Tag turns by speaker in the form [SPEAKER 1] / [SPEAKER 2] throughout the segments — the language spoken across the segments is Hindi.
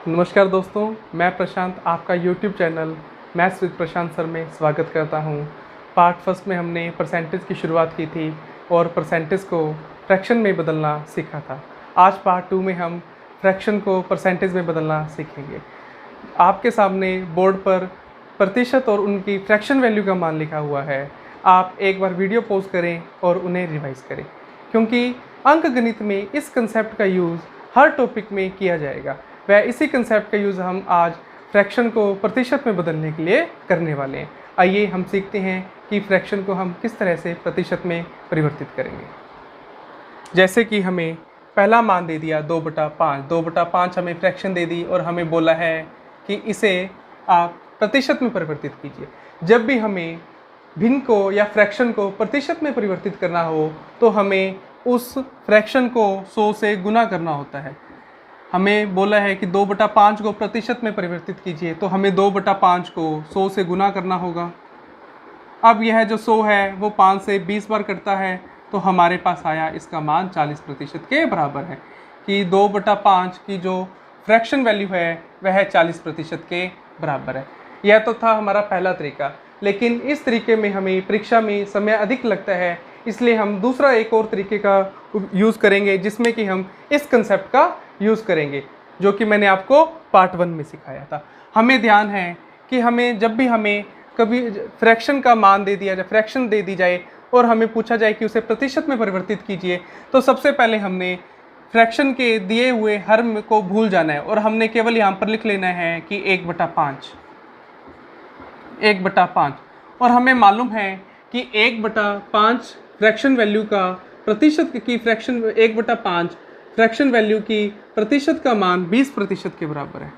[SPEAKER 1] नमस्कार दोस्तों, मैं प्रशांत आपका YouTube channel maths with Prashant sir में स्वागत करता हूं। पार्ट फर्स्ट में हमने परसेंटेज की शुरुआत की थी और परसेंटेज को फ्रैक्शन में बदलना सीखा था। आज पार्ट 2 में हम फ्रैक्शन को परसेंटेज में बदलना सीखेंगे। आपके सामने बोर्ड पर प्रतिशत और उनकी फ्रैक्शन वैल्यू का मान लिखा हुआ है। आप एक बार वीडियो पॉज करें और उन्हें रिवाइज करें, क्योंकि अंकगणित में इस कंसेप्ट का यूज़ हर टॉपिक में किया जाएगा। वह इसी कंसेप्ट का यूज़ हम आज फ्रैक्शन को प्रतिशत में बदलने के लिए करने वाले हैं। आइए हम सीखते हैं कि फ्रैक्शन को हम किस तरह से प्रतिशत में परिवर्तित करेंगे। जैसे कि हमें पहला मान दे दिया 2/5। 2/5 हमें फ्रैक्शन दे दी और हमें बोला है कि इसे आप प्रतिशत में परिवर्तित कीजिए। जब भी हमें भिन्न को या फ्रैक्शन को प्रतिशत में परिवर्तित करना हो तो हमें उस फ्रैक्शन को 100 से गुना करना होता है। हमें बोला है कि 2/5 को प्रतिशत में परिवर्तित कीजिए, तो हमें 2/5 को 100 से गुना करना होगा। अब यह जो 100 है वो 5 से 20 बार कटता है, तो हमारे पास आया इसका मान 40% के बराबर है कि 2/5 की जो फ्रैक्शन वैल्यू है वह 40% के बराबर है। यह तो था हमारा पहला तरीका, लेकिन इस तरीके में हमें परीक्षा में समय अधिक लगता है, इसलिए हम दूसरा एक और तरीके का यूज़ करेंगे जिसमें कि हम इस कंसेप्ट का यूज़ करेंगे, जो कि मैंने आपको पार्ट 1 में सिखाया था। हमें ध्यान है कि जब भी हमें कभी फ्रैक्शन का मान दे दिया जाए, फ्रैक्शन दे दी जाए और हमें पूछा जाए कि उसे प्रतिशत में परिवर्तित कीजिए, तो सबसे पहले हमने फ्रैक्शन के दिए हुए हर को भूल जाना है और हमने केवल यहाँ पर लिख लेना है कि 1/5 और हमें मालूम है कि 1/5 फ्रैक्शन वैल्यू का प्रतिशत की फ्रैक्शन 1/5 फ्रैक्शन वैल्यू की प्रतिशत का मान 20% के बराबर है।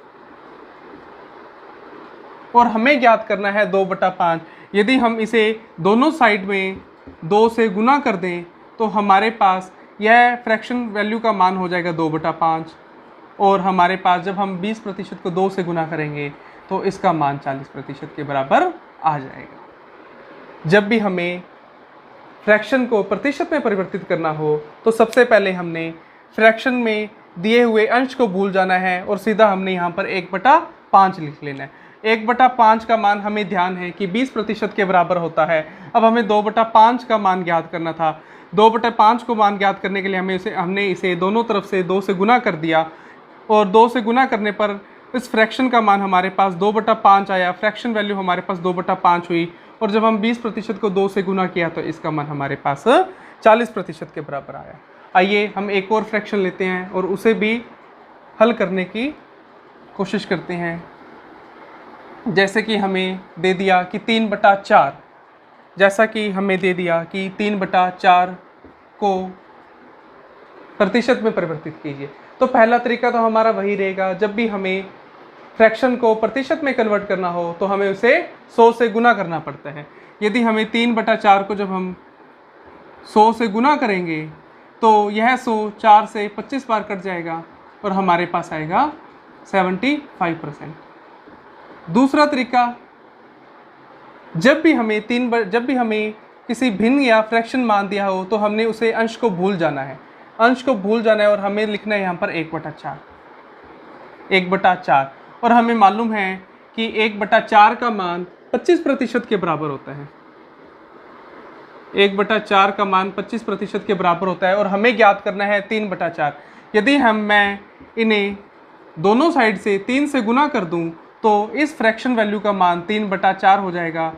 [SPEAKER 1] और हमें ज्ञात करना है 2/5। यदि हम इसे दोनों साइड में 2 से गुना कर दें तो हमारे पास यह फ्रैक्शन वैल्यू का मान हो जाएगा 2/5 और हमारे पास जब हम 20% को 2 से गुना करेंगे तो इसका मान 40% के बराबर आ जाएगा। जब भी हमें फ्रैक्शन को प्रतिशत में परिवर्तित करना हो तो सबसे पहले हमने फ्रैक्शन में दिए हुए अंश को भूल जाना है और सीधा हमने यहाँ पर 1/5 लिख लेना है। 1/5 का मान हमें ध्यान है कि 20% के बराबर होता है। अब हमें 2/5 का मान ज्ञात करना था। 2/5 को मान ज्ञात करने के लिए हमने इसे दोनों तरफ से 2 से गुना कर दिया और 2 से गुना करने पर इस फ्रैक्शन का मान हमारे पास 2/5 आया। फ्रैक्शन वैल्यू हमारे पास 2/5 हुई और जब हम 20% को 2 से गुना किया तो इसका मान हमारे पास 40% के बराबर आया। आइए हम एक और फ्रैक्शन लेते हैं और उसे भी हल करने की कोशिश करते हैं। जैसे कि हमें दे दिया कि 3/4, जैसा कि हमें दे दिया कि 3/4 को प्रतिशत में परिवर्तित कीजिए, तो पहला तरीका तो हमारा वही रहेगा। जब भी हमें फ्रैक्शन को प्रतिशत में कन्वर्ट करना हो तो हमें उसे 100 से गुना करना पड़ता है। यदि हमें 3/4 को जब हम 100 से गुना करेंगे तो यह 100 4 से 25 बार कट जाएगा और हमारे पास आएगा 75%। दूसरा तरीका, जब भी हमें किसी भिन्न या फ्रैक्शन मान दिया हो तो हमने उसे अंश को भूल जाना है। और हमें लिखना है यहाँ पर 1/4 और हमें मालूम है कि 1/4 का मान 25% के बराबर होता है। 1/4 का मान 25% के बराबर होता है और हमें ज्ञात करना है 3/4। यदि मैं इन्हें दोनों साइड से 3 से गुना कर दूं तो इस फ्रैक्शन वैल्यू का मान 3/4 हो जाएगा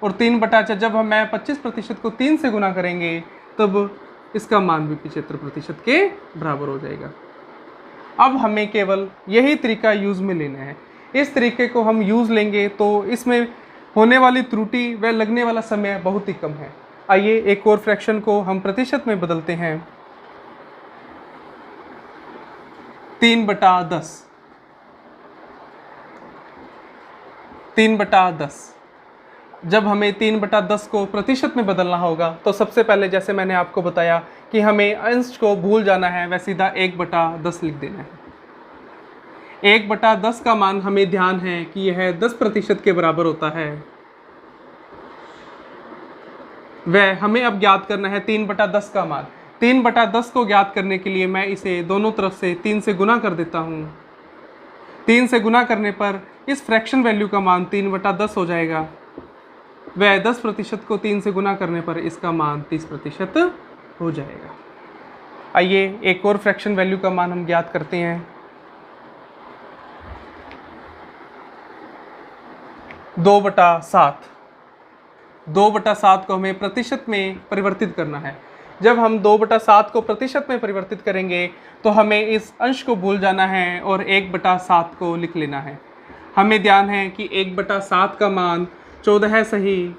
[SPEAKER 1] और 3/4 जब मैं 25% को 3 से गुना करेंगे तब इसका मान भी 75% के बराबर हो जाएगा। अब हमें केवल यही तरीका यूज़ में लेना है। इस तरीके को हम यूज़ लेंगे तो इसमें होने वाली त्रुटि व लगने वाला समय बहुत ही कम है। आइए एक और फ्रैक्शन को हम प्रतिशत में बदलते हैं। 3/10। 3/10 जब हमें 3/10 को प्रतिशत में बदलना होगा तो सबसे पहले, जैसे मैंने आपको बताया कि हमें अंश को भूल जाना है, वह सीधा 1/10 लिख देना है। 1/10 का मान हमें ध्यान है कि यह 10% के बराबर होता है। वह हमें अब ज्ञात करना है 3/10 का मान। 3/10 को ज्ञात करने के लिए मैं इसे दोनों तरफ से 3 से गुना कर देता हूँ। 3 से गुना करने पर इस फ्रैक्शन वैल्यू का मान 3/10 हो जाएगा। वह 10% को 3 से गुना करने पर इसका मान 30% हो जाएगा। आइए एक और फ्रैक्शन वैल्यू का मान हम ज्ञात करते हैं। 2/7। 2/7 को हमें प्रतिशत में परिवर्तित करना है। जब हम 2/7 को प्रतिशत में परिवर्तित करेंगे तो हमें इस अंश को भूल जाना है और 1/7 को लिख लेना है। हमें ध्यान है कि 1/7 का मान 14 सही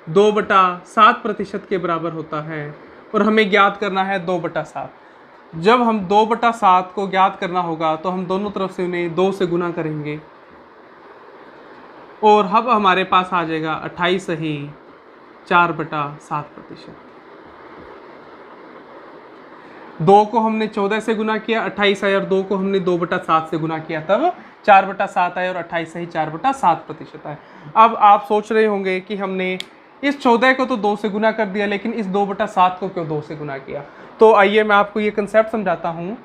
[SPEAKER 1] 2/7% के बराबर होता है और हमें ज्ञात करना है 2/7। जब हम 2/7 को ज्ञात करना होगा तो हम दोनों तरफ से उन्हें 2 से गुना करेंगे और अब हमारे पास आ जाएगा 28 सही 4/7%। 2 को हमने 14 से गुना किया 28 आया और 2 को हमने 2/7 से गुना किया तब 4/7 आया और 28 सही 4/7% आया। अब आप सोच रहे होंगे कि हमने इस 14 को तो 2 से गुना कर दिया लेकिन इस 2/7 को क्यों 2 से गुना किया। तो आइए मैं आपको ये कंसेप्ट समझाता हूँ।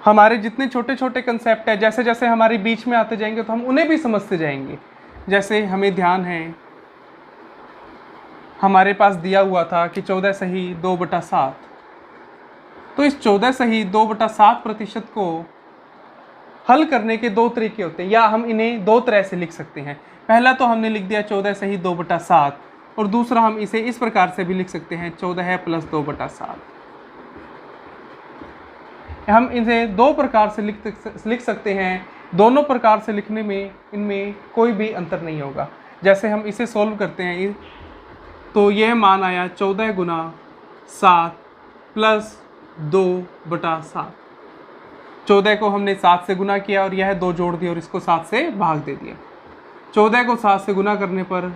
[SPEAKER 1] हमारे जितने छोटे छोटे कंसेप्ट है जैसे जैसे हमारे बीच में आते जाएंगे तो हम उन्हें भी समझते जाएंगे। जैसे हमें ध्यान है हमारे पास दिया हुआ था कि 14 सही 2/7, तो इस 14 सही 2/7% को हल करने के 2 तरीके होते हैं या हम इन्हें 2 तरह से लिख सकते हैं। पहला तो हमने लिख दिया 14 सही 2/7 और दूसरा हम इसे इस प्रकार से भी लिख सकते हैं 14 + 2/7। हम इसे 2 प्रकार से लिख सकते हैं। दोनों प्रकार से लिखने में इनमें कोई भी अंतर नहीं होगा। जैसे हम इसे सोल्व करते हैं तो यह मान आया 14 × 7 + 2/7। 14 को हमने 7 से गुना किया और यह 2 जोड़ दिया और इसको 7 से भाग दे दिया। 14 को 7 से गुना करने पर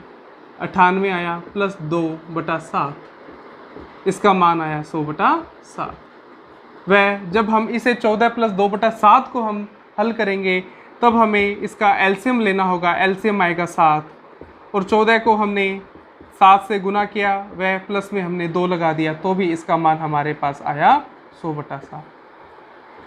[SPEAKER 1] 98 आया + 2/7, इसका मान आया 100/7। वह जब हम इसे 14 + 2/7 को हम हल करेंगे तब हमें इसका एलसीएम लेना होगा। एलसीएम आएगा 7 और 14 को हमने 7 से गुना किया वह प्लस में हमने 2 लगा दिया तो भी इसका मान हमारे पास आया 100/7।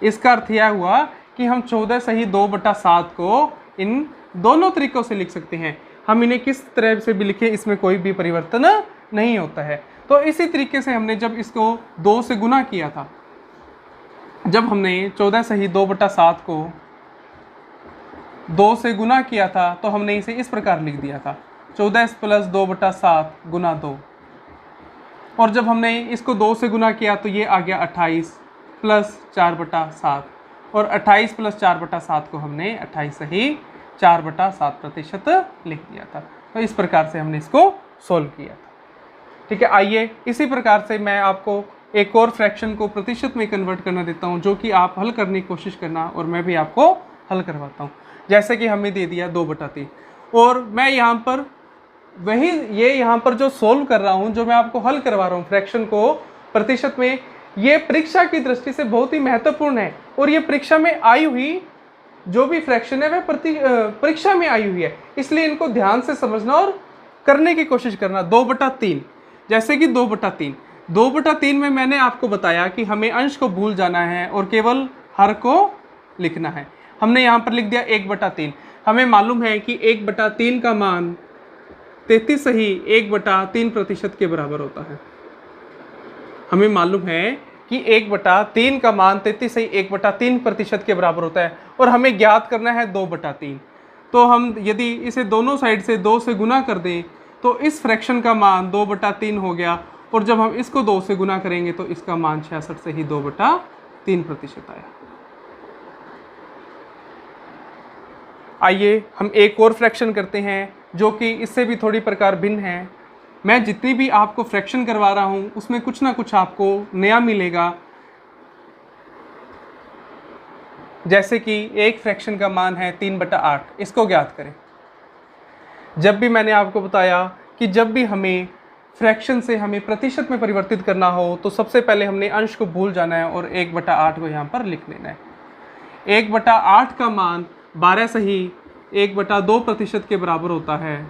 [SPEAKER 1] इसका अर्थ यह हुआ कि हम 14 सही 2/7 को इन दोनों तरीकों से लिख सकते हैं। हम इन्हें किस तरह से भी लिखें इसमें कोई भी परिवर्तन नहीं होता है। तो इसी तरीके से हमने जब इसको 2 से गुना किया था, जब हमने 14 सही 2/7 को 2 से गुना किया था तो हमने इसे इस प्रकार लिख दिया था 14 + 2/7 × 2 और जब हमने इसको 2 से गुना किया तो ये आ गया 28 + 4/7 और 28 + 4/7 को हमने 28 सही 4/7% लिख दिया था। तो इस प्रकार से हमने इसको सोल्व किया था। ठीक है, आइए इसी प्रकार से मैं आपको एक और फ्रैक्शन को प्रतिशत में कन्वर्ट करना देता हूं जो कि आप हल करने की कोशिश करना और मैं भी आपको हल करवाता हूं। जैसे कि हमें दे दिया 2/3 और मैं यहाँ पर यहाँ पर जो सोल्व कर रहा हूँ, जो मैं आपको हल करवा रहा हूँ फ्रैक्शन को प्रतिशत में, ये परीक्षा की दृष्टि से बहुत ही महत्वपूर्ण है और ये परीक्षा में आई हुई जो भी फ्रैक्शन है वह परीक्षा में आई हुई है, इसलिए इनको ध्यान से समझना और करने की कोशिश करना। 2/3 जैसे कि 2/3 में मैंने आपको बताया कि हमें अंश को भूल जाना है और केवल हर को लिखना है। हमने यहाँ पर लिख दिया 1/3। हमें मालूम है कि 1/3 का मान 33 सही 1/3% के बराबर होता है। हमें मालूम है कि 1/3 का मान 33 सही 1/3% के बराबर होता है और हमें ज्ञात करना है 2/3। तो हम यदि इसे दोनों साइड से 2 से गुना कर दें तो इस फ्रैक्शन का मान 2/3 हो गया और जब हम इसको 2 से गुना करेंगे तो इसका मान 66 सही 2/3% आया। आइए हम एक और फ्रैक्शन करते हैं जो कि इससे भी थोड़ी प्रकार भिन्न है। मैं जितनी भी आपको फ्रैक्शन करवा रहा हूं उसमें कुछ ना कुछ आपको नया मिलेगा। जैसे कि एक फ्रैक्शन का मान है 3/8, इसको ज्ञात करें। जब भी मैंने आपको बताया कि जब भी हमें फ्रैक्शन से हमें प्रतिशत में परिवर्तित करना हो तो सबसे पहले हमने अंश को भूल जाना है और 1/8 को यहाँ पर लिख लेना है। 1/8 का मान 12 सही 1/2% के बराबर होता है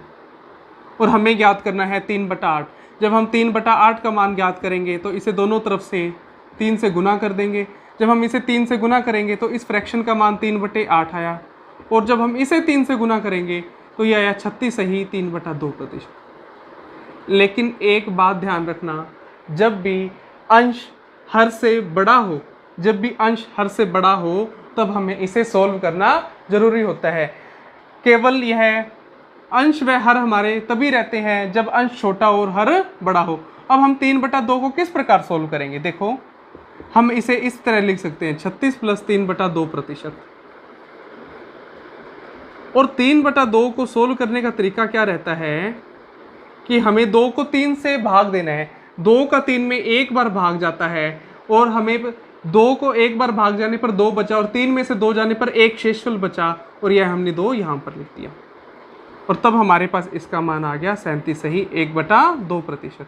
[SPEAKER 1] और हमें ज्ञात करना है 3/8। जब हम 3/8 का मान ज्ञात करेंगे तो इसे दोनों तरफ से 3 से गुना कर देंगे। जब हम इसे 3 से गुना करेंगे तो इस फ्रैक्शन का मान 3/8 आया, और जब हम इसे 3 से गुना करेंगे तो यह आया 36 सही 3/2%। लेकिन एक बात ध्यान रखना, जब भी अंश हर से बड़ा हो, जब भी अंश हर से बड़ा हो तब हमें इसे सॉल्व करना जरूरी होता है। केवल यह अंश व हर हमारे तभी रहते हैं जब अंश छोटा और हर बड़ा हो। अब हम 3/2 को किस प्रकार सॉल्व करेंगे, देखो हम इसे इस तरह लिख सकते हैं 36 + 3/2%। और 3/2 को सोल्व करने का तरीका क्या रहता है कि हमें 2 को 3 से भाग देना है। 2 का 3 में एक बार भाग जाता है, और हमें 2 को एक बार भाग जाने पर 2 बचा, और 3 में से 2 जाने पर एक शेषफल बचा, और यह हमने 2 यहाँ पर लिख दिया, और तब हमारे पास इसका मान आ गया 37 सही 1/2%।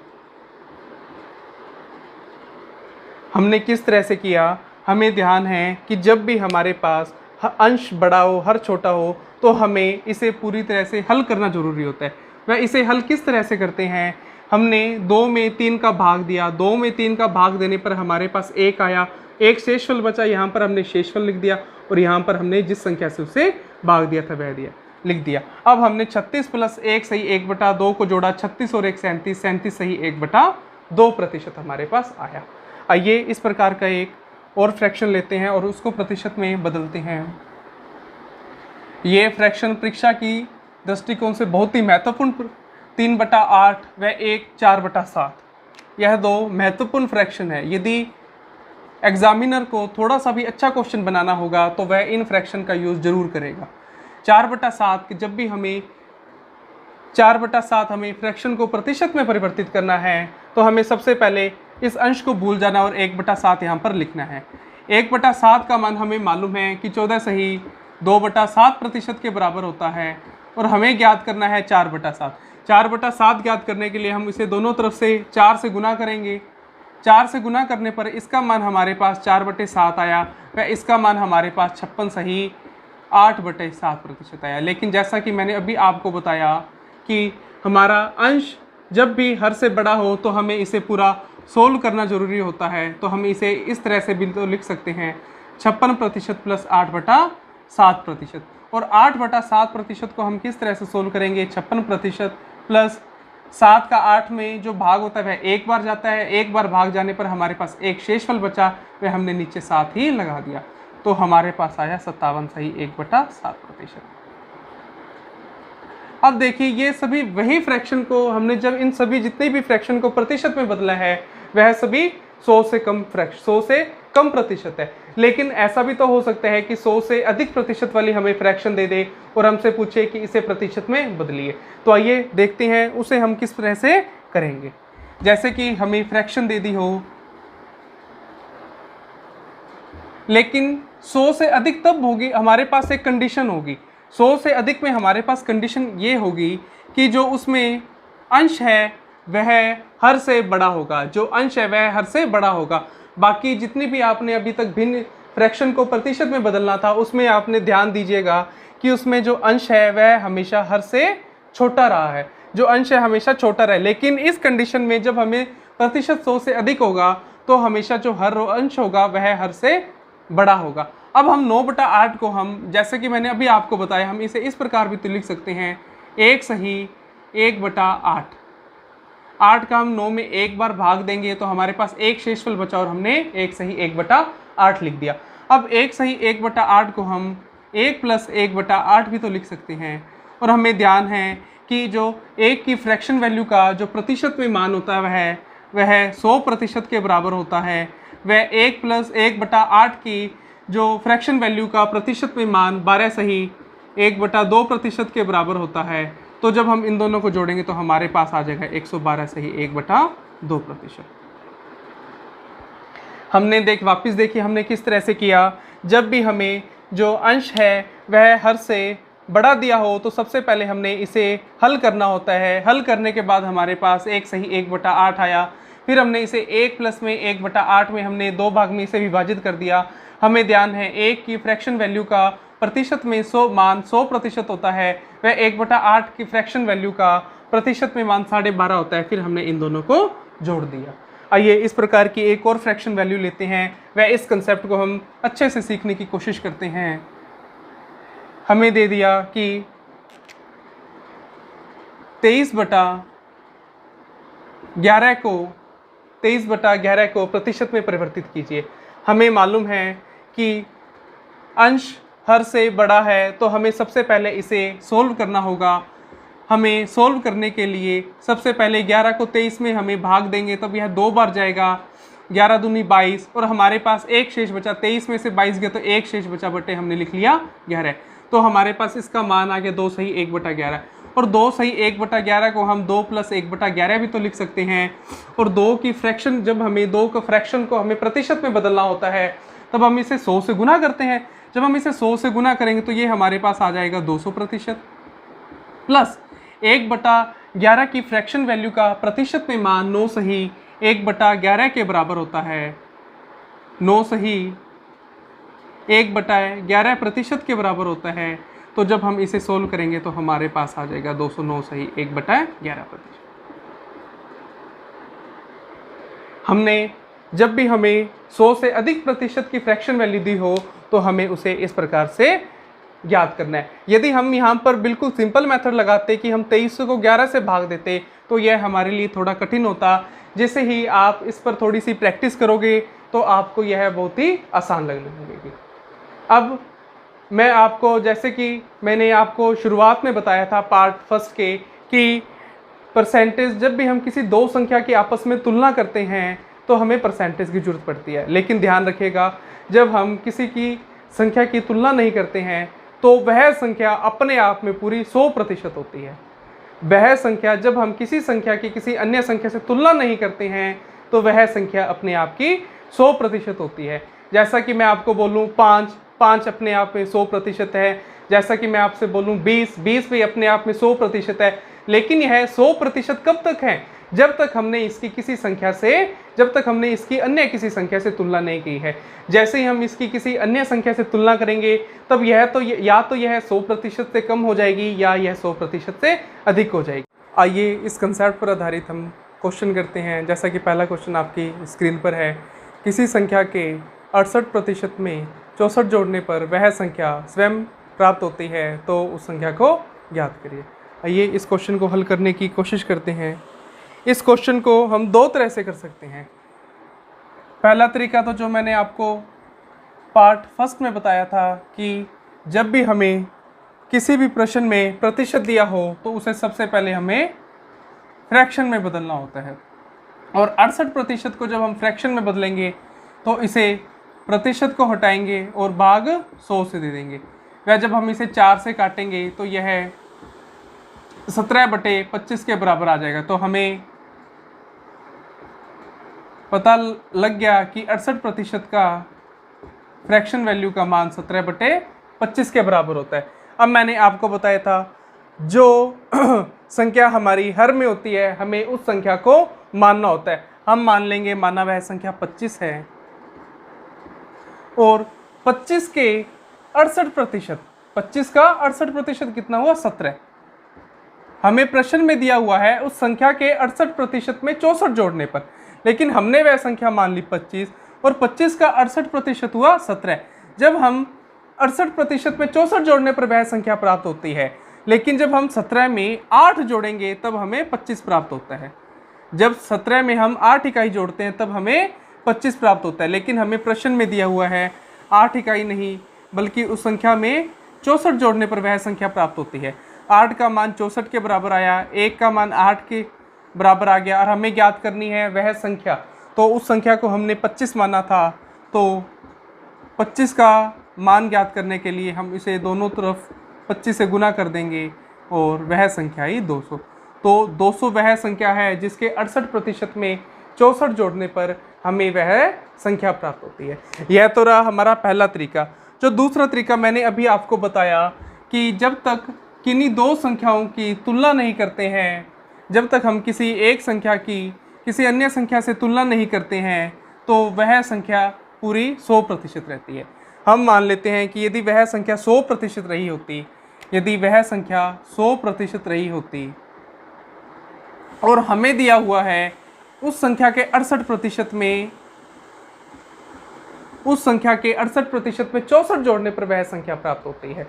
[SPEAKER 1] हमने किस तरह से किया, हमें ध्यान है कि जब भी हमारे पास अंश बड़ा हो हर छोटा हो तो हमें इसे पूरी तरह से हल करना जरूरी होता है। वह इसे हल किस तरह से करते हैं, हमने 2 में 3 का भाग दिया, 2 में 3 का भाग देने पर हमारे पास 1 आया, एक शेषफल बचा, यहाँ पर हमने शेषफल लिख दिया, और यहाँ पर हमने जिस संख्या से उसे भाग दिया था वह लिख दिया। अब हमने 36 + 1 सही 1/2 को जोड़ा, 36 और 1 37, 37 सही 1/2% हमारे पास आया। आइए इस प्रकार का एक और फ्रैक्शन लेते हैं और उसको प्रतिशत में बदलते हैं। ये फ्रैक्शन परीक्षा की दृष्टिकोण से बहुत ही महत्वपूर्ण 3/8 व 1 4/7, यह 2 महत्वपूर्ण फ्रैक्शन है। यदि एग्जामिनर को थोड़ा सा भी अच्छा क्वेश्चन बनाना होगा तो वह इन फ्रैक्शन का यूज़ जरूर करेगा। 4/7, जब भी हमें 4/7 हमें फ्रैक्शन को प्रतिशत में परिवर्तित करना है तो हमें सबसे पहले इस अंश को भूल जाना और 1/7 यहाँ पर लिखना है। 1/7 का मान हमें मालूम है कि 14 सही 2/7% के बराबर होता है, और हमें ज्ञात करना है 4/7। 4/7 ज्ञात करने के लिए हम इसे दोनों तरफ से 4 से गुना करेंगे। 4 से गुना करने पर इसका मान हमारे पास 4/7 आया, व इसका मान हमारे पास 56 सही 8/7% आया। लेकिन जैसा कि मैंने अभी आपको बताया कि हमारा अंश जब भी हर से बड़ा हो तो हमें इसे पूरा सोल्व करना जरूरी होता है, तो हम इसे इस तरह से भी तो लिख सकते हैं 56% + 8/7%। और 8/7% को हम किस तरह से सोल्व करेंगे, 56% + 7 का 8 में जो भाग होता है वह एक बार जाता है, एक बार भाग जाने पर हमारे पास एक शेषफल बचा, वह हमने नीचे 7 ही लगा दिया, तो हमारे पास आया 57 सही 1/7%। अब देखिए ये सभी वही फ्रैक्शन को हमने जब इन सभी जितने भी फ्रैक्शन को प्रतिशत में बदला है वह सभी 100 से कम प्रतिशत है। लेकिन ऐसा भी तो हो सकता है कि 100 से अधिक प्रतिशत वाली हमें फ्रैक्शन दे दे और हमसे पूछे कि इसे प्रतिशत में बदलिए। तो आइए देखते हैं उसे हम किस तरह से करेंगे। जैसे कि हमें फ्रैक्शन दे दी हो, लेकिन 100 से अधिक तब होगी, हमारे पास एक कंडीशन होगी। 100 से अधिक में हमारे पास कंडीशन ये होगी कि जो उसमें अंश है वह हर से बड़ा होगा, जो अंश है वह हर से बड़ा होगा। बाकी जितनी भी आपने अभी तक भिन्न फ्रैक्शन को प्रतिशत में बदलना था उसमें आपने ध्यान दीजिएगा कि उसमें जो अंश है वह हमेशा हर से छोटा रहा है, जो अंश है हमेशा छोटा रहे। लेकिन इस कंडीशन में जब हमें प्रतिशत 100 से अधिक होगा तो हमेशा जो हर अंश होगा वह हर से बड़ा होगा। अब हम 9/8 को हम जैसे कि मैंने अभी आपको बताया हम इसे इस प्रकार भी तो लिख सकते हैं 1 सही 1/8। 8 का हम 9 में एक बार भाग देंगे तो हमारे पास एक शेषफल बचा और हमने 1 सही 1/8 लिख दिया। अब 1 सही 1/8 को हम 1 + 1/8 भी तो लिख सकते हैं। और हमें ध्यान है कि जो 1 की फ्रैक्शन वैल्यू का जो प्रतिशत में मान होता है वह 100% के बराबर होता है। वह 1 + 1/8 की जो फ्रैक्शन वैल्यू का प्रतिशत में मान 12 सही 1/2% के बराबर होता है। तो जब हम इन दोनों को जोड़ेंगे तो हमारे पास आ जाएगा 112 सही 1/2%। हमने वापस देखिए हमने किस तरह से किया। जब भी हमें जो अंश है वह हर से बड़ा दिया हो तो सबसे पहले हमने इसे हल करना होता है। हल करने के बाद हमारे पास 1 सही 1/8 आया। फिर हमने इसे 1 + में 1/8 में हमने 2 भाग में इसे विभाजित कर दिया। हमें ध्यान है 1 की फ्रैक्शन वैल्यू का प्रतिशत में 100% होता है, वह 1/8 की फ्रैक्शन वैल्यू का प्रतिशत में मान 12.5 होता है। फिर हमने इन दोनों को जोड़ दिया। आइए इस प्रकार की एक और फ्रैक्शन वैल्यू लेते हैं व इस कंसेप्ट को हम अच्छे से सीखने की कोशिश करते हैं। हमें दे दिया कि 23/11 को प्रतिशत में परिवर्तित कीजिए। हमें मालूम है कि अंश हर से बड़ा है, तो हमें सबसे पहले इसे सोल्व करना होगा। हमें सोल्व करने के लिए सबसे पहले 11 को 23 में हमें भाग देंगे, तब यह 2 बार जाएगा। 11 दूनी 22 और हमारे पास एक शेष बचा। 23 में से 22 गया तो एक शेष बचा बटे हमने लिख लिया 11। तो हमारे पास इसका मान आ गया 2 सही 1/11। और 2 सही 1/11 को हम 2 + 1/11 भी तो लिख सकते हैं। और 2 की फ्रैक्शन, जब हमें 2 का फ्रैक्शन को हमें प्रतिशत में बदलना होता है तब हम इसे 100 से गुना करते हैं। जब हम इसे 100 से गुना करेंगे तो ये हमारे पास आ जाएगा 200% प्लस 1/11 की फ्रैक्शन वैल्यू का प्रतिशत में मान 9 सही 1/11 के बराबर होता है। 9 सही 1/11 प्रतिशत के बराबर होता है। तो जब हम इसे सोल्व करेंगे तो हमारे पास आ जाएगा 209 सही 1/11%। हमने जब भी हमें 100 से अधिक प्रतिशत की फ्रैक्शन वैल्यू दी हो तो हमें उसे इस प्रकार से ज्ञात करना है। यदि हम यहाँ पर बिल्कुल सिंपल मेथड लगाते कि हम 23 को 11 से भाग देते तो यह हमारे लिए थोड़ा कठिन होता। जैसे ही आप इस पर थोड़ी सी प्रैक्टिस करोगे तो आपको यह बहुत ही आसान लगने लगेगी। अब मैं आपको, जैसे कि मैंने आपको शुरुआत में बताया था पार्ट फर्स्ट के, कि परसेंटेज, जब भी हम किसी दो संख्या की आपस में तुलना करते हैं तो हमें परसेंटेज की जरूरत पड़ती है। लेकिन ध्यान रखिएगा, जब हम किसी की संख्या की तुलना नहीं करते हैं तो वह संख्या अपने आप में पूरी 100% होती है। वह संख्या, जब हम किसी संख्या की किसी अन्य संख्या से तुलना नहीं करते हैं तो वह संख्या अपने आप की 100% होती है। जैसा कि मैं आपको बोलूँ 5 अपने आप में 100% है। जैसा कि मैं आपसे बोलूँ 20 भी अपने आप में 100% है। लेकिन यह 100% कब तक है? जब तक हमने इसकी किसी संख्या से, जब तक हमने इसकी अन्य किसी संख्या से तुलना नहीं की है। जैसे ही हम इसकी किसी अन्य संख्या से तुलना करेंगे तब यह तो या तो यह 100% से कम हो जाएगी या यह 100% से अधिक हो जाएगी। आइए इस कंसेप्ट पर आधारित हम क्वेश्चन करते हैं। जैसा कि पहला क्वेश्चन आपकी स्क्रीन पर है, किसी संख्या के 68% में 64 जोड़ने पर वह संख्या स्वयं प्राप्त होती है, तो उस संख्या को ज्ञात करिए। आइए इस क्वेश्चन को हल करने की कोशिश करते हैं। इस क्वेश्चन को हम दो तरह से कर सकते हैं। पहला तरीका तो जो मैंने आपको पार्ट फर्स्ट में बताया था कि जब भी हमें किसी भी प्रश्न में प्रतिशत दिया हो तो उसे सबसे पहले हमें फ्रैक्शन में बदलना होता है। और 68% को जब हम फ्रैक्शन में बदलेंगे तो इसे प्रतिशत को हटाएंगे और भाग 100 से दे देंगे। वह जब हम इसे 4 से काटेंगे तो यह 17/25 के बराबर आ जाएगा। तो हमें पता लग गया कि 68% का फ्रैक्शन वैल्यू का मान 17/25 के बराबर होता है। अब मैंने आपको बताया था जो संख्या हमारी हर में होती है हमें उस संख्या को मानना होता है। हम मान लेंगे, माना वह संख्या 25 है और 25 के 68%, 25 का 68% कितना हुआ? 17। हमें प्रश्न में दिया हुआ है उस संख्या के 68% में 64 जोड़ने पर, लेकिन हमने वह संख्या मान ली 25 और 25 का 68% हुआ 17। जब हम 68% में 64 जोड़ने पर वह संख्या प्राप्त होती है, लेकिन जब हम 17 में 8 जोड़ेंगे तब हमें 25 प्राप्त होता है। जब 17 में हम 8 इकाई जोड़ते हैं तब हमें 25 प्राप्त होता है। लेकिन हमें प्रश्न में दिया हुआ है 8 इकाई नहीं, बल्कि उस संख्या में 64 जोड़ने पर वह संख्या प्राप्त होती है। 8 का मान 64 के बराबर आया, 1 का मान 8 के बराबर आ गया और हमें ज्ञात करनी है वह संख्या। तो उस संख्या को हमने 25 माना था, तो 25 का मान ज्ञात करने के लिए हम इसे दोनों तरफ 25 से गुना कर देंगे और वह संख्या ही 200। तो 200 वह संख्या है जिसके 68% में 64 जोड़ने पर हमें वह संख्या प्राप्त होती है। यह तो रहा हमारा पहला तरीका। जो दूसरा तरीका मैंने अभी आपको बताया कि जब तक किन्हीं दो संख्याओं की तुलना नहीं करते हैं, जब तक हम किसी एक संख्या की किसी अन्य संख्या से तुलना नहीं करते हैं तो वह संख्या पूरी 100% रहती है। हम मान लेते हैं कि यदि वह संख्या 100% रही होती, यदि वह संख्या 100% रही होती और हमें दिया हुआ है उस संख्या के 68% में 64 जोड़ने पर वह संख्या प्राप्त होती है।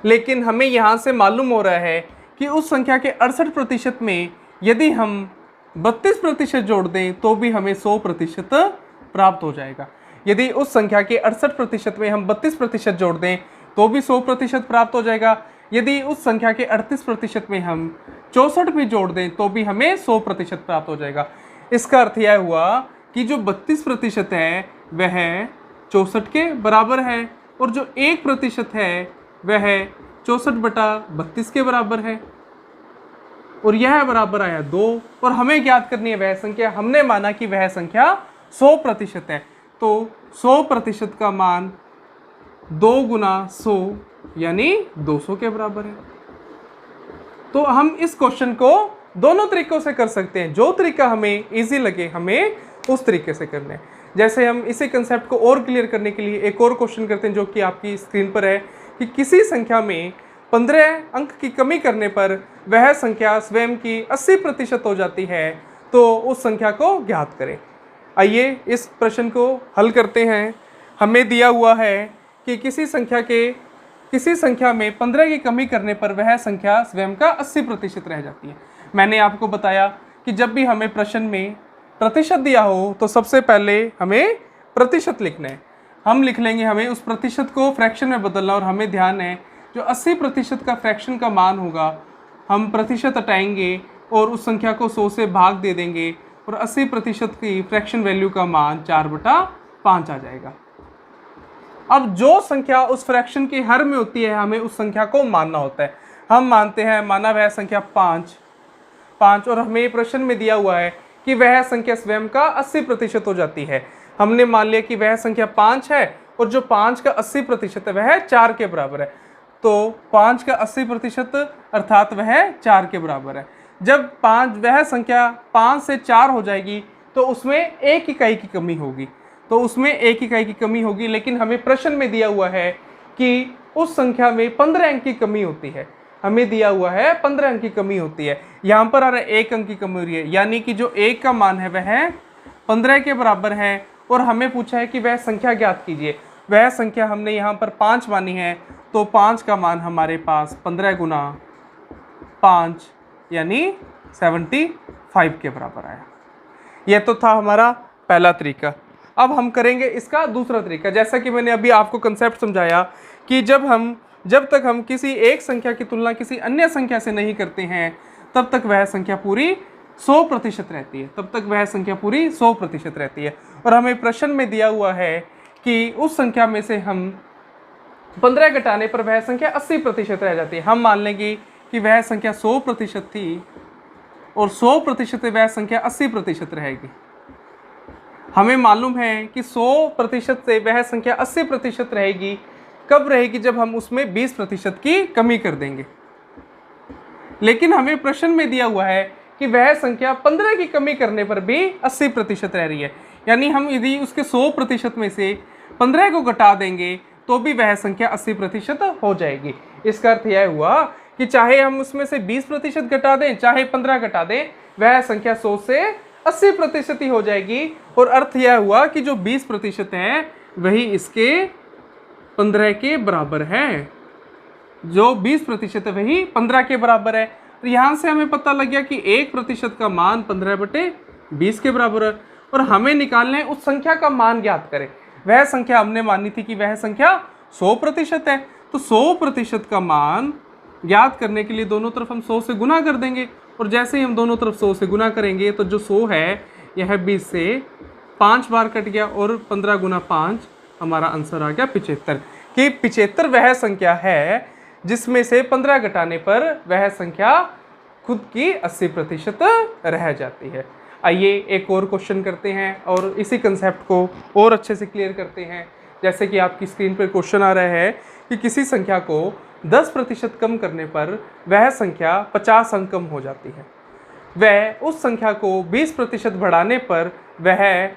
[SPEAKER 1] लेकिन हमें यहाँ से मालूम हो रहा है कि उस संख्या के 68% में यदि हम 32% जोड़ दें तो भी हमें 100% प्राप्त हो जाएगा। यदि उस संख्या के 68% में हम 32% जोड़ दें तो भी 100% प्राप्त हो जाएगा। यदि उस संख्या के 38% में हम 64 भी जोड़ दें तो भी हमें 100% प्राप्त हो जाएगा। इसका अर्थ यह हुआ कि जो 32% है वह 64 के बराबर है और जो 1% है वह 64/32 के बराबर है और यह बराबर आया 2। और हमें ज्ञात करनी है वह संख्या। हमने माना कि वह संख्या 100% है, तो 100% का मान 2 गुना 100 यानी 200 के बराबर है। तो हम इस क्वेश्चन को दोनों तरीकों से कर सकते हैं। जो तरीका हमें इजी लगे हमें उस तरीके से करना है। जैसे हम इसी कंसेप्ट को और क्लियर करने के लिए एक और क्वेश्चन करते हैं जो कि आपकी स्क्रीन पर है कि किसी संख्या में 15 अंक की कमी करने पर वह संख्या स्वयं की 80% हो जाती है, तो उस संख्या को ज्ञात करें। आइए इस प्रश्न को हल करते हैं। हमें दिया हुआ है कि किसी संख्या में 15 की कमी करने पर वह संख्या स्वयं का 80% रह जाती है। मैंने आपको बताया कि जब भी हमें प्रश्न में प्रतिशत दिया हो तो सबसे पहले हमें प्रतिशत लिखना है। हम लिख लेंगे, हमें उस प्रतिशत को फ्रैक्शन में बदलना और हमें ध्यान है जो 80% का फ्रैक्शन का मान होगा हम प्रतिशत हटाएंगे और उस संख्या को 100 से भाग दे देंगे और 80% की फ्रैक्शन वैल्यू का मान 4/5 आ जाएगा। अब जो संख्या उस फ्रैक्शन के हर में होती है हमें उस संख्या को मानना होता है। हम मानते हैं माना वह संख्या 5 और हमें प्रश्न में दिया हुआ है कि वह संख्या स्वयं का 80% हो जाती है। हमने मान लिया कि वह संख्या 5 है और जो 5 का 80% है वह 4 के बराबर है, तो 5 का 80% अर्थात वह 4 के बराबर है। जब वह संख्या 5 से 4 हो जाएगी तो उसमें 1 इकाई की कमी होगी, लेकिन हमें प्रश्न में दिया हुआ है कि उस संख्या में 15 अंक की कमी होती है। हमें दिया हुआ है 15 अंक की कमी होती है, यहाँ पर आ रहा है 1 अंक की कमी हो रही है, यानी कि जो 1 का मान है वह 15 के बराबर है और हमें पूछा है कि वह संख्या ज्ञात कीजिए। वह संख्या हमने यहाँ पर 5 मानी है, तो 5 का मान हमारे पास 15 गुना 5 यानी 75 के बराबर आया। यह तो था हमारा पहला तरीका। अब हम करेंगे इसका दूसरा तरीका। जैसा कि मैंने अभी आपको कंसेप्ट समझाया कि जब तक हम किसी एक संख्या की तुलना किसी अन्य संख्या से नहीं करते हैं तब तक वह संख्या पूरी 100% रहती है। और हमें प्रश्न में दिया हुआ है कि उस संख्या में से हम 15 घटाने पर वह संख्या 80% रह जाती है। हम मान लेंगे कि वह संख्या 100% थी और 100% वह संख्या 80% रहेगी। हमें मालूम है कि 100% से वह संख्या 80% रहेगी। कब रहेगी? जब हम उसमें 20% की कमी कर देंगे। लेकिन हमें प्रश्न में दिया हुआ है कि वह संख्या 15 की कमी करने पर भी 80% रह रही है, यानी हम यदि उसके 100% में से 15 को घटा देंगे तो भी वह संख्या 80% हो जाएगी। इसका अर्थ यह हुआ कि चाहे हम उसमें से 20% घटा दें चाहे 15 घटा दें, वह संख्या 100 से 80% ही हो जाएगी। और अर्थ यह हुआ कि जो 20% है वही इसके 15 के बराबर है। जो 20% है वही 15 के बराबर है। तो यहाँ से हमें पता लग गया कि 1% का मान 15/20 के बराबर है और हमें निकालना है उस संख्या का मान ज्ञात करें। वह संख्या हमने मानी थी कि वह संख्या 100% है, तो 100% का मान ज्ञात करने के लिए दोनों तरफ हम 100 से गुना कर देंगे और जैसे ही हम दोनों तरफ 100 से गुना करेंगे तो जो 100 है यह 20 से 5 बार कट गया और 15 गुना 5 हमारा आंसर आ गया 75। कि 75 वह संख्या है जिसमें से 15 घटाने पर वह संख्या खुद की 80% रह जाती है। आइए एक और क्वेश्चन करते हैं और इसी कंसेप्ट को और अच्छे से क्लियर करते हैं। जैसे कि आपकी स्क्रीन पर क्वेश्चन आ रहा है कि किसी संख्या को 10% कम करने पर वह संख्या 50 अंक कम हो जाती है। वह उस संख्या को 20% बढ़ाने पर वह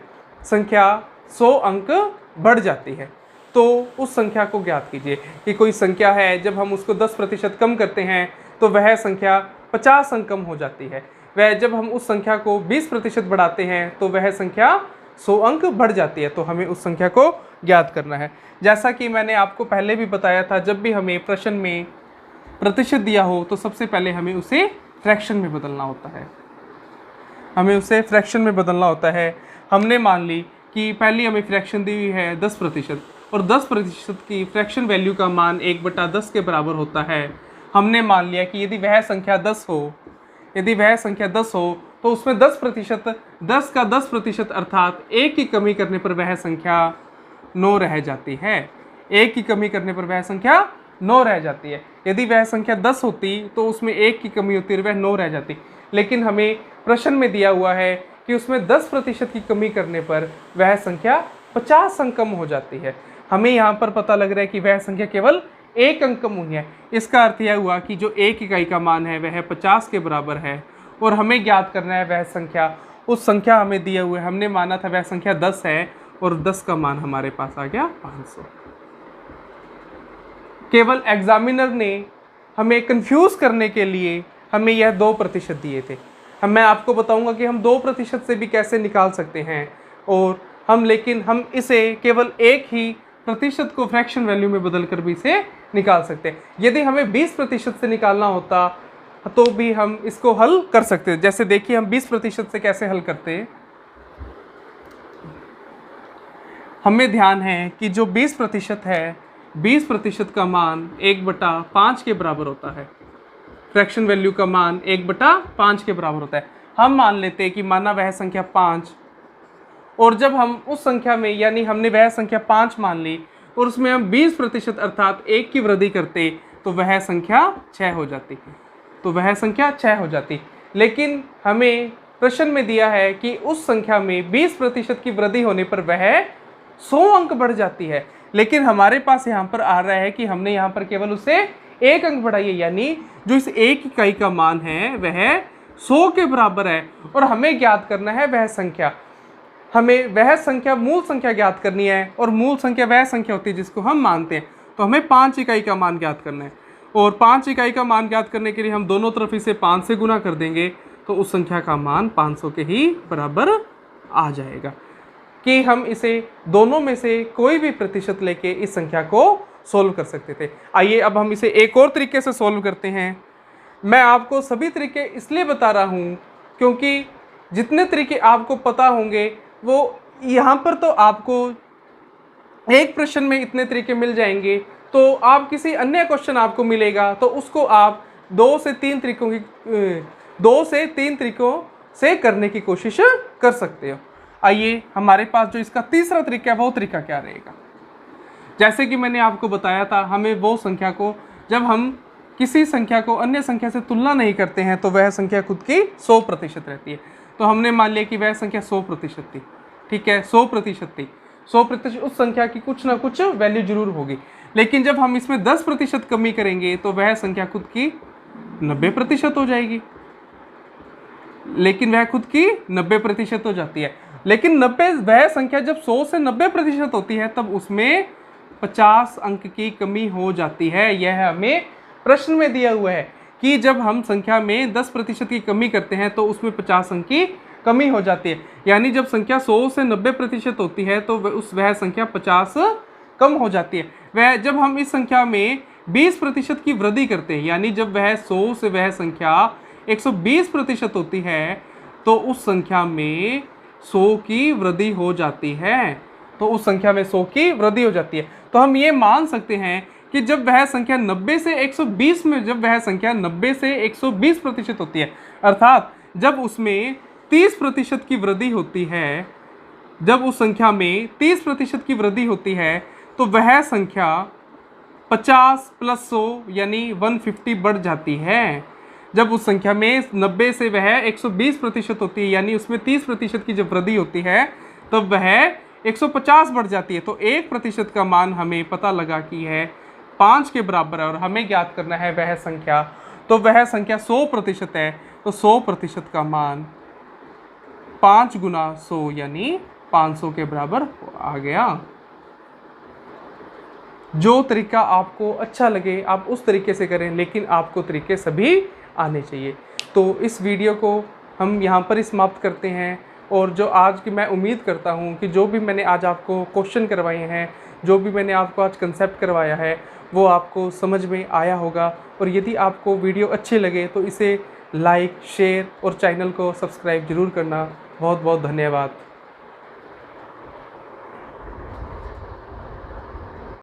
[SPEAKER 1] संख्या 100 अंक बढ़ जाती है। तो उस संख्या को ज्ञात कीजिए। कि कोई संख्या है जब हम उसको 10% कम करते हैं तो वह संख्या 50 अंक कम हो जाती है। वह जब हम उस संख्या को 20% बढ़ाते हैं तो वह संख्या 100 अंक बढ़ जाती है। तो हमें उस संख्या को ज्ञात करना है। जैसा कि मैंने आपको पहले भी बताया था, जब भी हमें प्रश्न में प्रतिशत दिया हो तो सबसे पहले हमें उसे फ्रैक्शन में बदलना होता है। हमें उसे फ्रैक्शन में बदलना होता है। हमने मान ली कि पहली हमें फ्रैक्शन दी हुई है 10% और 10% की फ्रैक्शन वैल्यू का मान 1/10 के बराबर होता है। हमने मान लिया कि यदि वह संख्या 10 हो, यदि वह संख्या 10 हो तो उसमें 10%, 10 का 10% अर्थात 1 की कमी करने पर वह संख्या 9 रह जाती है। 1 की कमी करने पर वह संख्या 9 रह जाती है। यदि वह संख्या 10 होती तो उसमें 1 की कमी होती और वह 9 रह जाती। लेकिन हमें प्रश्न में दिया हुआ है कि उसमें 10% की कमी करने पर वह संख्या 50 अंक कम हो जाती है। हमें यहाँ पर पता लग रहा है कि वह संख्या केवल 1 अंक कम हुई है। इसका अर्थ यह हुआ कि जो 1 इकाई का मान है वह 50 के बराबर है और हमें ज्ञात करना है वह संख्या। उस संख्या हमें दिए हुए, हमने माना था वह संख्या 10 है और 10 का मान हमारे पास आ गया 500। केवल एग्जामिनर ने हमें कंफ्यूज करने के लिए हमें यह 2% दिए थे। मैं आपको बताऊंगा कि हम 2% से भी कैसे निकाल सकते हैं और लेकिन हम इसे केवल एक ही प्रतिशत को फ्रैक्शन वैल्यू में बदल कर भी इसे निकाल सकते हैं। यदि हमें 20% से निकालना होता तो भी हम इसको हल कर सकते हैं। जैसे देखिए हम 20% से कैसे हल करते हैं। हमें ध्यान है कि जो 20% है, 20% का मान 1/5 के बराबर होता है। फ्रैक्शन वैल्यू का मान 1/5 के बराबर होता है। हम मान लेते हैं कि माना वह संख्या 5 और जब हम उस संख्या में, यानी हमने वह संख्या 5 मान ली और उसमें हम 20% अर्थात 1 की वृद्धि करते तो वह संख्या 6 हो जाती। तो वह संख्या 6 हो जाती। लेकिन हमें प्रश्न में दिया है कि उस संख्या में 20% की वृद्धि होने पर वह 100 अंक बढ़ जाती है। लेकिन हमारे पास यहाँ पर आ रहा है कि हमने यहाँ पर केवल उसे 1 अंक बढ़ाई है, यानी जो इस 1 इकाई का मान है वह 100 के बराबर है और हमें ज्ञात करना है वह संख्या। हमें वह संख्या, मूल संख्या ज्ञात करनी है और मूल संख्या वह संख्या होती है जिसको हम मानते हैं। तो हमें 5 इकाई का मान ज्ञात करना है और 5 इकाई का मान ज्ञात करने के लिए हम दोनों तरफ इसे 5 से गुना कर देंगे तो उस संख्या का मान 500 के ही बराबर आ जाएगा। कि हम इसे दोनों में से कोई भी प्रतिशत लेके इस संख्या को सोल्व कर सकते थे। आइए अब हम इसे एक और तरीके से सोल्व करते हैं। मैं आपको सभी तरीके इसलिए बता रहा हूँ क्योंकि जितने तरीके आपको पता होंगे वो यहाँ पर तो आपको एक प्रश्न में इतने तरीके मिल जाएंगे, तो आप किसी अन्य क्वेश्चन आपको मिलेगा तो उसको आप 2 से 3 तरीकों से करने की कोशिश कर सकते हो। आइए हमारे पास जो इसका तीसरा तरीका है वो तरीका क्या रहेगा। जैसे कि मैंने आपको बताया था, हमें वो संख्या को, जब हम किसी संख्या को अन्य संख्या से तुलना नहीं करते हैं तो वह संख्या खुद की 100% रहती है। तो हमने मान लिया कि वह संख्या 100% थी। ठीक है, 100% थी। 100% उस संख्या की कुछ ना कुछ वैल्यू जरूर होगी। लेकिन जब हम इसमें 10% कमी करेंगे तो वह संख्या खुद की 90% हो जाएगी। लेकिन वह खुद की 90% हो जाती है। लेकिन 90, वह संख्या जब 100 से 90% होती है तब उसमें 50 अंक की कमी हो जाती है। यह हमें प्रश्न में दिया हुआ है कि जब हम संख्या में 10% की कमी करते हैं तो उसमें 50 अंक की कमी हो जाती है। यानी जब संख्या 100 से 90% होती है तो वह संख्या 50 कम हो जाती है। वह जब हम इस संख्या में 20% की वृद्धि करते हैं, यानी जब वह 100 से वह संख्या 120% होती है तो उस संख्या में 100 की वृद्धि हो जाती है। तो उस संख्या में 100 की वृद्धि हो जाती है। तो हम ये मान सकते हैं कि जब वह संख्या 90 से 120 में, जब वह संख्या 90 से 120% होती है, अर्थात जब उसमें 30% की वृद्धि होती है, जब उस संख्या में 30% की वृद्धि होती है तो वह संख्या 50 + 100 यानी 150 बढ़ जाती है। जब उस संख्या में 90 से वह 120% होती है, यानी उसमें 30% की जब वृद्धि होती है तब वह 150 बढ़ जाती है। तो 1% का मान हमें पता लगा कि है 5 के बराबर है और हमें ज्ञात करना है वह संख्या। तो वह संख्या 100% है। तो 100% का मान 5 × 100 यानी 500 के बराबर आ गया। जो तरीका आपको अच्छा लगे आप उस तरीके से करें, लेकिन आपको तरीके सभी आने चाहिए। तो इस वीडियो को हम यहाँ पर ही समाप्त करते हैं। और जो आज की मैं उम्मीद करता हूँ कि जो भी मैंने आज आपको क्वेश्चन करवाए हैं, जो भी मैंने आपको आज कंसेप्ट करवाया है, वो आपको समझ में आया होगा। और यदि आपको वीडियो अच्छे लगे तो इसे लाइक, शेयर और चैनल को सब्सक्राइब ज़रूर करना। बहुत बहुत धन्यवाद।